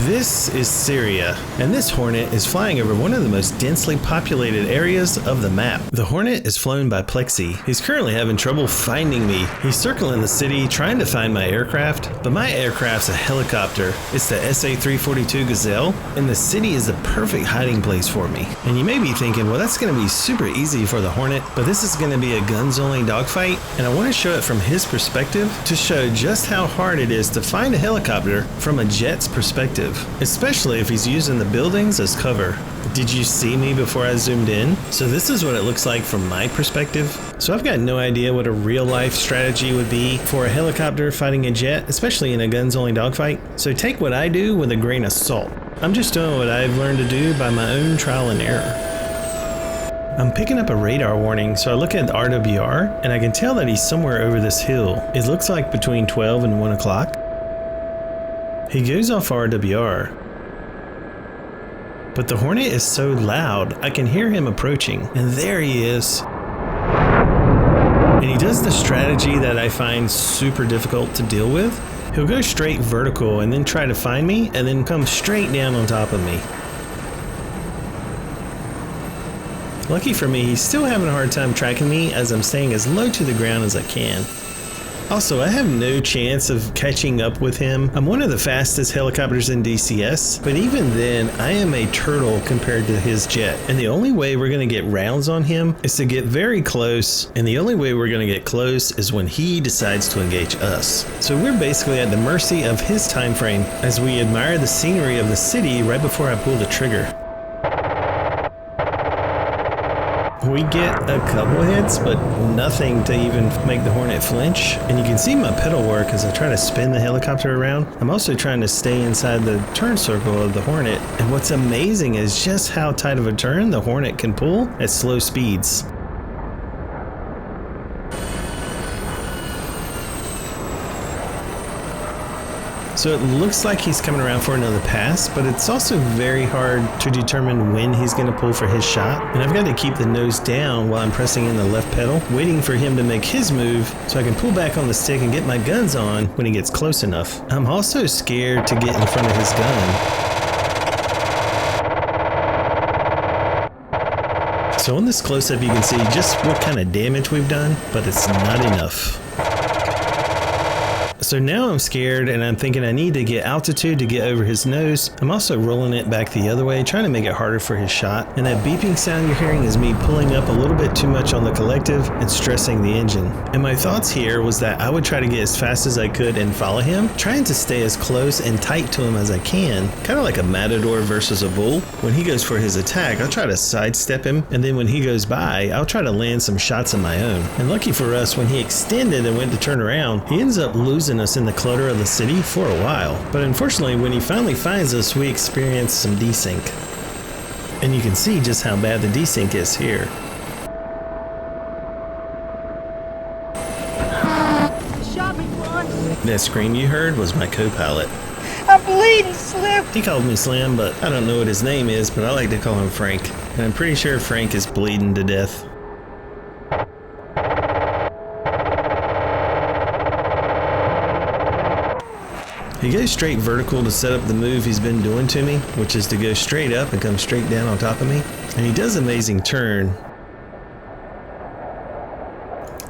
This is Syria, and this Hornet is flying over one of the most densely populated areas of the map. The Hornet is flown by Plexi. He's currently having trouble finding me. He's circling the city trying to find my aircraft, but my aircraft's a helicopter. It's the SA-342 Gazelle, and the city is the perfect hiding place for me. And you may be thinking, well, that's going to be super easy for the Hornet, but this is going to be a guns-only dogfight, and I want to show it from his perspective to show just how hard it is to find a helicopter from a jet's perspective, especially if he's using the buildings as cover. Did you see me before I zoomed in? So this is what it looks like from my perspective. So I've got no idea what a real life strategy would be for a helicopter fighting a jet, especially in a guns only dogfight. So take what I do with a grain of salt. I'm just doing what I've learned to do by my own trial and error. I'm picking up a radar warning, so I look at the RWR and I can tell that he's somewhere over this hill. It looks like between 12 and 1 o'clock. He goes off RWR, but the Hornet is so loud I can hear him approaching, and there he is. And he does the strategy that I find super difficult to deal with. He'll go straight vertical and then try to find me and then come straight down on top of me. Lucky for me, he's still having a hard time tracking me as I'm staying as low to the ground as I can. Also, I have no chance of catching up with him. I'm one of the fastest helicopters in DCS, but even then, I am a turtle compared to his jet. And the only way we're going to get rounds on him is to get very close, and the only way we're going to get close is when he decides to engage us. So we're basically at the mercy of his time frame as we admire the scenery of the city right before I pull the trigger. We get a couple hits, but nothing to even make the Hornet flinch. And you can see my pedal work as I try to spin the helicopter around. I'm also trying to stay inside the turn circle of the Hornet. And what's amazing is just how tight of a turn the Hornet can pull at slow speeds. So it looks like he's coming around for another pass, but it's also very hard to determine when he's going to pull for his shot. And I've got to keep the nose down while I'm pressing in the left pedal, waiting for him to make his move so I can pull back on the stick and get my guns on when he gets close enough. I'm also scared to get in front of his gun. So on this close-up you can see just what kind of damage we've done, but it's not enough. So now I'm scared and I'm thinking I need to get altitude to get over his nose. I'm also rolling it back the other way, trying to make it harder for his shot. And that beeping sound you're hearing is me pulling up a little bit too much on the collective and stressing the engine. And my thoughts here was that I would try to get as fast as I could and follow him, trying to stay as close and tight to him as I can. Kind of like a matador versus a bull. When he goes for his attack, I'll try to sidestep him, and then when he goes by, I'll try to land some shots of my own. And lucky for us, when he extended and went to turn around, he ends up losing us in the clutter of the city for a while. But unfortunately, when he finally finds us, we experience some desync. And you can see just how bad the desync is here. Shot me once. That scream you heard was my co-pilot. I'm bleeding, Slim. He called me Slim, but I don't know what his name is, but I like to call him Frank. And I'm pretty sure Frank is bleeding to death. He goes straight vertical to set up the move he's been doing to me, which is to go straight up and come straight down on top of me. And he does an amazing turn.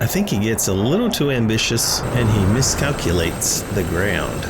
I think he gets a little too ambitious and he miscalculates the ground.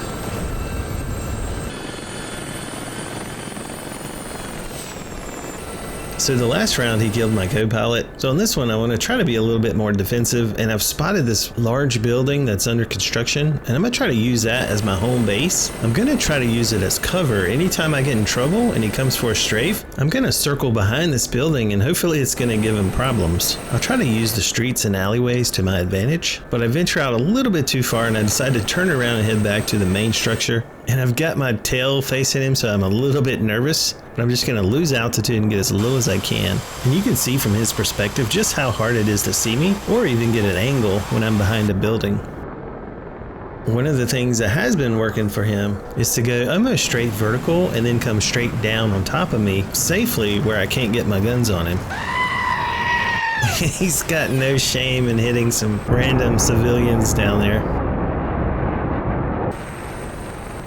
So the last round he killed my co-pilot. So on this one I want to try to be a little bit more defensive, and I've spotted this large building that's under construction, and I'm going to try to use that as my home base. I'm going to try to use it as cover. Anytime I get in trouble and he comes for a strafe, I'm going to circle behind this building and hopefully it's going to give him problems. I'll try to use the streets and alleyways to my advantage, but I venture out a little bit too far and I decide to turn around and head back to the main structure. And I've got my tail facing him, so I'm a little bit nervous, but I'm just going to lose altitude and get as low as I can. And you can see from his perspective just how hard it is to see me, or even get an angle when I'm behind a building. One of the things that has been working for him is to go almost straight vertical and then come straight down on top of me safely where I can't get my guns on him. He's got no shame in hitting some random civilians down there.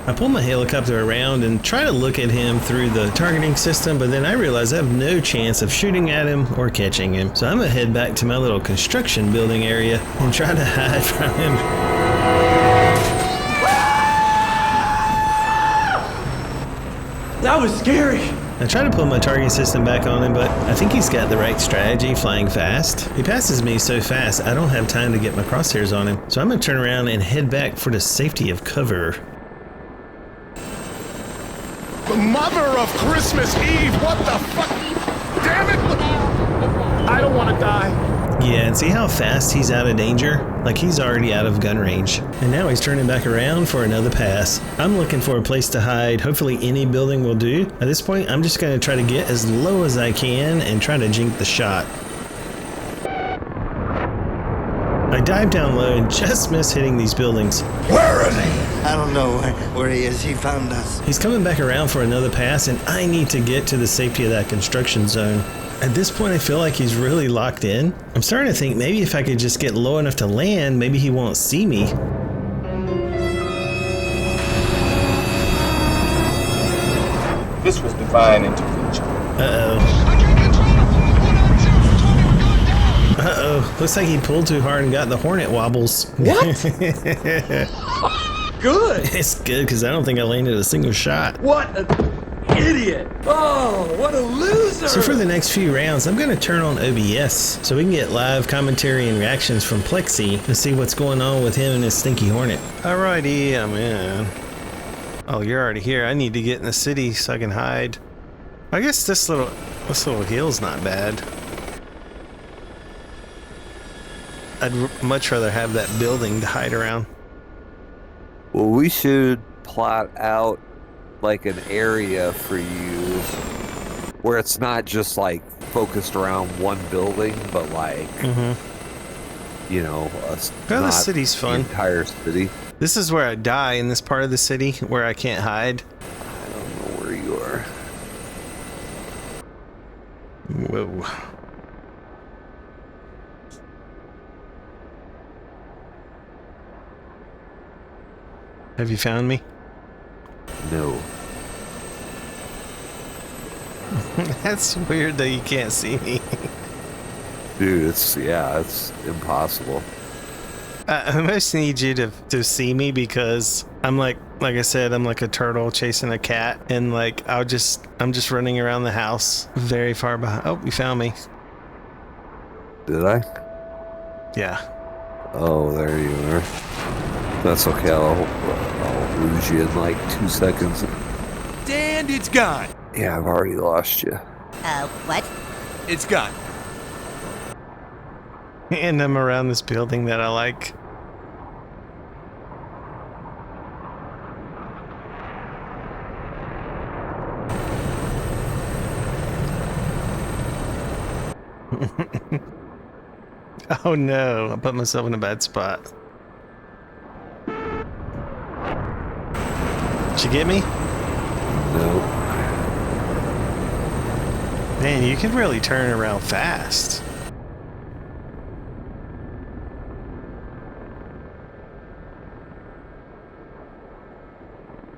I pull my helicopter around and try to look at him through the targeting system, but then I realize I have no chance of shooting at him or catching him. So I'm gonna head back to my little construction building area and try to hide from him. That was scary. I try to pull my targeting system back on him, but I think he's got the right strategy, flying fast. He passes me so fast, I don't have time to get my crosshairs on him. So I'm gonna turn around and head back for the safety of cover. The mother of Christmas Eve, what the fuck? Damn it! I don't want to die. Yeah, and see how fast he's out of danger? Like he's already out of gun range. And now he's turning back around for another pass. I'm looking for a place to hide. Hopefully any building will do. At this point, I'm just gonna try to get as low as I can and try to jink the shot. I dive down low and just miss hitting these buildings. Where is he? I don't know where he is. He found us. He's coming back around for another pass, and I need to get to the safety of that construction zone. At this point, I feel like he's really locked in. I'm starting to think maybe if I could just get low enough to land, maybe he won't see me. This was divine intervention. Uh-oh, looks like he pulled too hard and got the Hornet wobbles. What? Good. It's good because I don't think I landed a single shot. What an idiot. Oh, what a loser. So for the next few rounds, I'm going to turn on OBS so we can get live commentary and reactions from Plexi to see what's going on with him and his stinky Hornet. Alrighty, I'm in. Oh, you're already here. I need to get in the city so I can hide. I guess this little hill's not bad. I'd much rather have that building to hide around. Well, we should plot out like an area for you where it's not just like focused around one building, but like, you know, The city's fun. The entire city. This is where I die, in this part of the city where I can't hide. I don't know where you are. Whoa. Have you found me? No. That's weird that you can't see me. Dude, it's impossible. I almost need you to see me because I'm like I said, I'm like a turtle chasing a cat, and like I'm just running around the house very far behind. Oh, you found me. Did I? Yeah. Oh, there you are. That's okay. I'll lose you in like 2 seconds. And it's gone. Yeah, I've already lost you. What? It's gone. And I'm around this building that I like. Oh no, I put myself in a bad spot. Did you get me? No. Man, you can really turn around fast.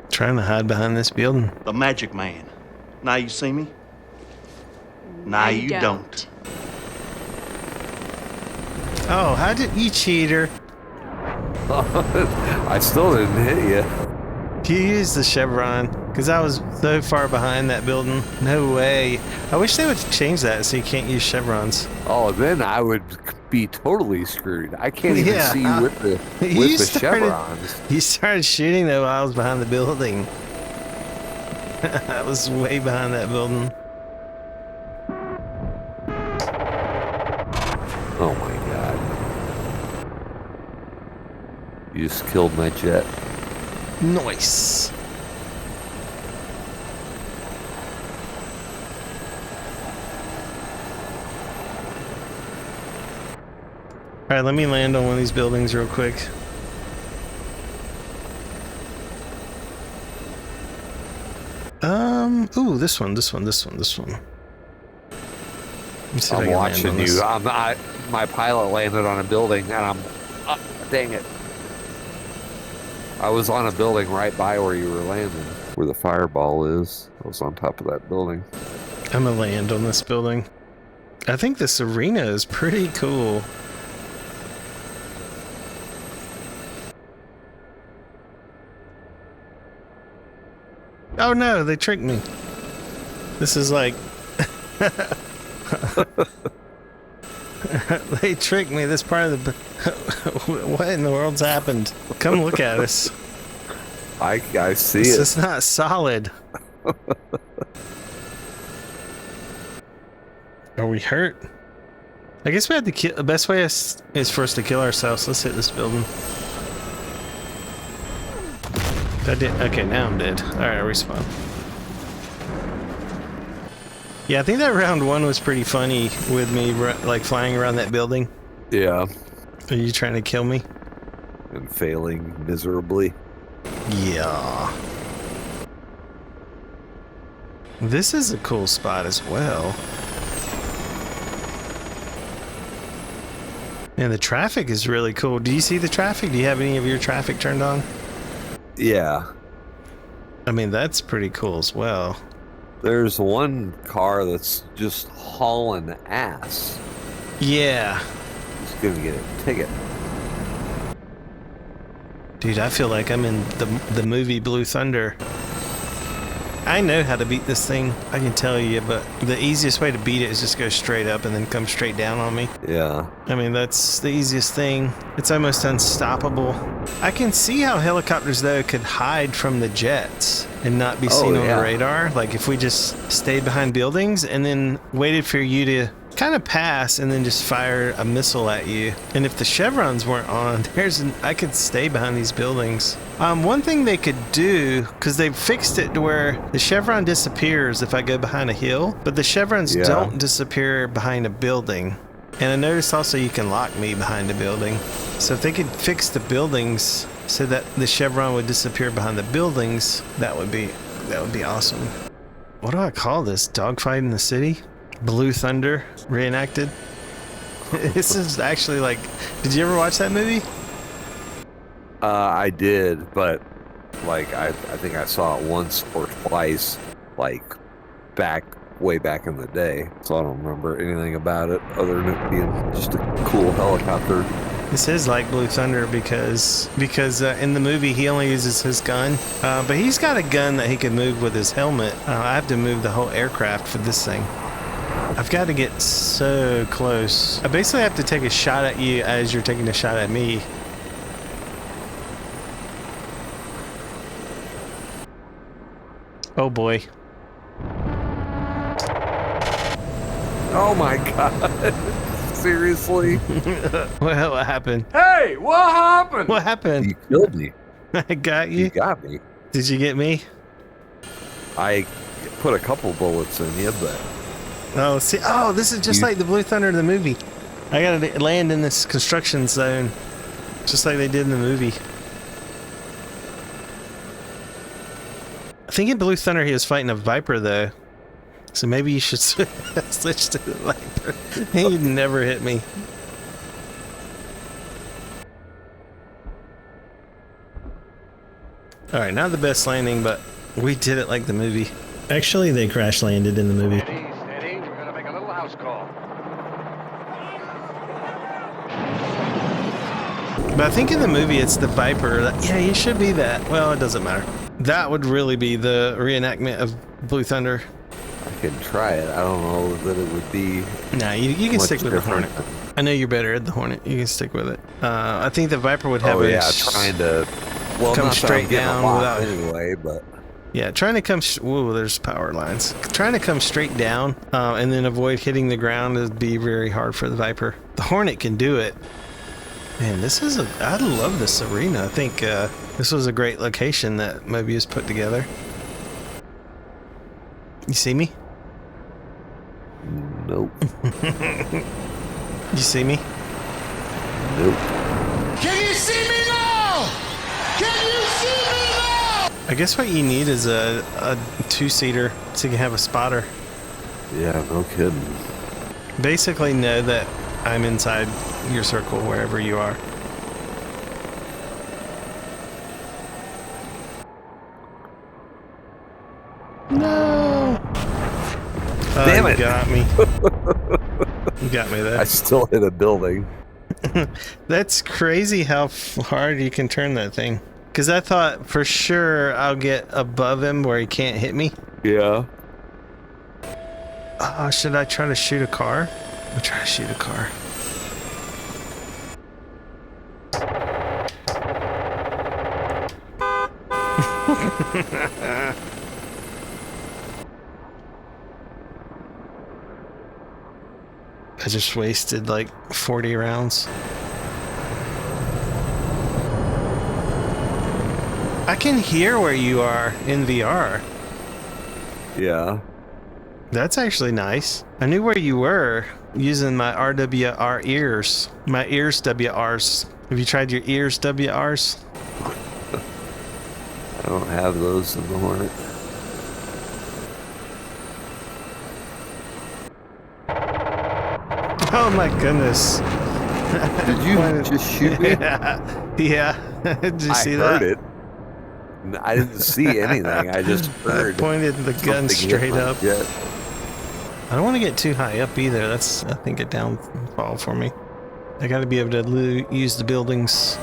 Trying to hide behind this building. The magic man. Now you see me? Now you don't. Oh, how did you cheater? I still didn't hit you. You used the chevron because I was so far behind that building. No way. I wish they would change that so you can't use chevrons. Oh, then I would be totally screwed. I can't even see you with the chevrons. You started shooting though while I was behind the building. I was way behind that building. Oh my god. You just killed my jet. Nice. Alright, let me land on one of these buildings real quick. Ooh, this one. Let me see if I I'm can land watching on you. this. My pilot landed on a building, and I'm... dang it. I was on a building right by where you were landing, where the fireball is. I was on top of that building. I'm gonna land on this building. I think this arena is pretty cool. Oh no, they tricked me. This is like... They tricked me. This part of the... What in the world's happened? Come look at us. I see This it. is not solid. Are we hurt? I guess we had to kill... The best way is for us to kill ourselves. Let's hit this building. I did. Okay, now I'm dead. Alright, I respawn. Yeah, I think that round one was pretty funny with me, like, flying around that building. Yeah. Are you trying to kill me? And failing miserably. Yeah. This is a cool spot as well. And the traffic is really cool. Do you see the traffic? Do you have any of your traffic turned on? Yeah. I mean, that's pretty cool as well. There's one car that's just hauling ass. Yeah. He's gonna get a ticket. Dude, I feel like I'm in the movie Blue Thunder. I know how to beat this thing, I can tell you, but the easiest way to beat it is just go straight up and then come straight down on me. Yeah. I mean, that's the easiest thing. It's almost unstoppable. I can see how helicopters, though, could hide from the jets and not be seen on the radar. Like, if we just stayed behind buildings and then waited for you to kind of pass and then just fire a missile at you. And if the chevrons weren't on, I could stay behind these buildings. One thing they could do, because they fixed it to where the chevron disappears if I go behind a hill, but the chevrons don't disappear behind a building. And I noticed also you can lock me behind a building. So if they could fix the buildings so that the chevron would disappear behind the buildings, that would be awesome. What do I call this? Dogfight in the city? Blue Thunder reenacted. This is actually like, did you ever watch that movie? I did, but like I think I saw it once or twice, like way back in the day. So I don't remember anything about it other than it being just a cool helicopter. This is like Blue Thunder because in the movie he only uses his gun, but he's got a gun that he can move with his helmet. I have to move the whole aircraft for this thing. I've got to get so close. I basically have to take a shot at you as you're taking a shot at me. Oh boy. Oh my god. Seriously? What happened? Hey, what happened? What happened? You killed me. I got you. You got me. Did you get me? I put a couple bullets in you, but... Oh, see. Oh, this is just like the Blue Thunder in the movie. I gotta land in this construction zone, just like they did in the movie. I think in Blue Thunder he was fighting a Viper though, so maybe you should switch to the Viper. He'd never hit me. All right, not the best landing, but we did it like the movie. Actually, they crash landed in the movie. Steady, we're gonna make a little house call. But I think in the movie it's the Viper. Yeah, you should be that. Well, it doesn't matter. That would really be the reenactment of Blue Thunder. I can try it. I don't know that it would be... Nah, you can stick with the Hornet. I know you're better at the Hornet. You can stick with it. I think the Viper would have trying to... Well, come not straight down without... Anyway, but... Yeah, trying to come... Whoa, there's power lines. Trying to come straight down and then avoid hitting the ground would be very hard for the Viper. The Hornet can do it. Man, I love this arena. I think this was a great location that Mobius put together. You see me? Nope. You see me? Nope. Can you see me now? Can you see me now? I guess what you need is a two-seater so you can have a spotter. Yeah, no kidding. Basically know that I'm inside your circle wherever you are. No. Oh, Damn you it. got me. You got me there. I still hit a building. That's crazy how hard you can turn that thing. Because I thought for sure I'll get above him where he can't hit me. Yeah. Oh, should I try to shoot a car? I'll try to shoot a car. I just wasted like 40 rounds. I can hear where you are in VR. Yeah. That's actually nice. I knew where you were using my RWR ears. My ears WRs. Have you tried your ears WRs? I don't have those in the Hornet. Oh my goodness. Did you just shoot me? Yeah. Did you see I that? heard it. I didn't see anything. I just heard. I pointed the gun something hit straight my up. jet. I don't want to get too high up either. That's, I think, a downfall for me. I got to be able to use the buildings.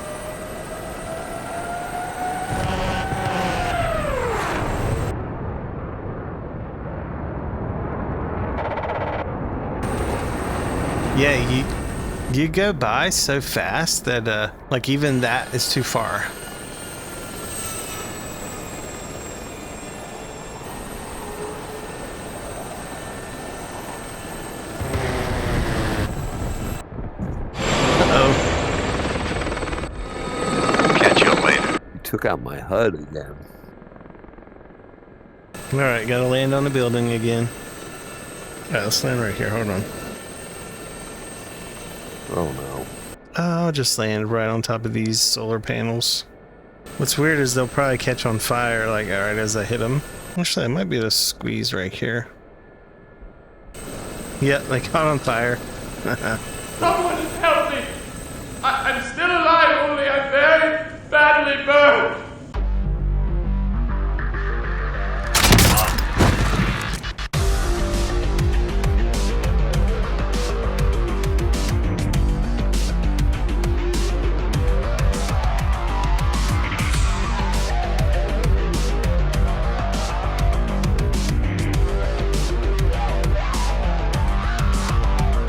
Yeah, you go by so fast that like even that is too far. Catch you later. You took out my HUD again. All right, gotta land on the building again. All right, let's land right here. Hold on. Oh no. I'll just land right on top of these solar panels. What's weird is they'll probably catch on fire, like, all right, as I hit them. Actually, I might be able to squeeze right here. Yep, they caught on fire.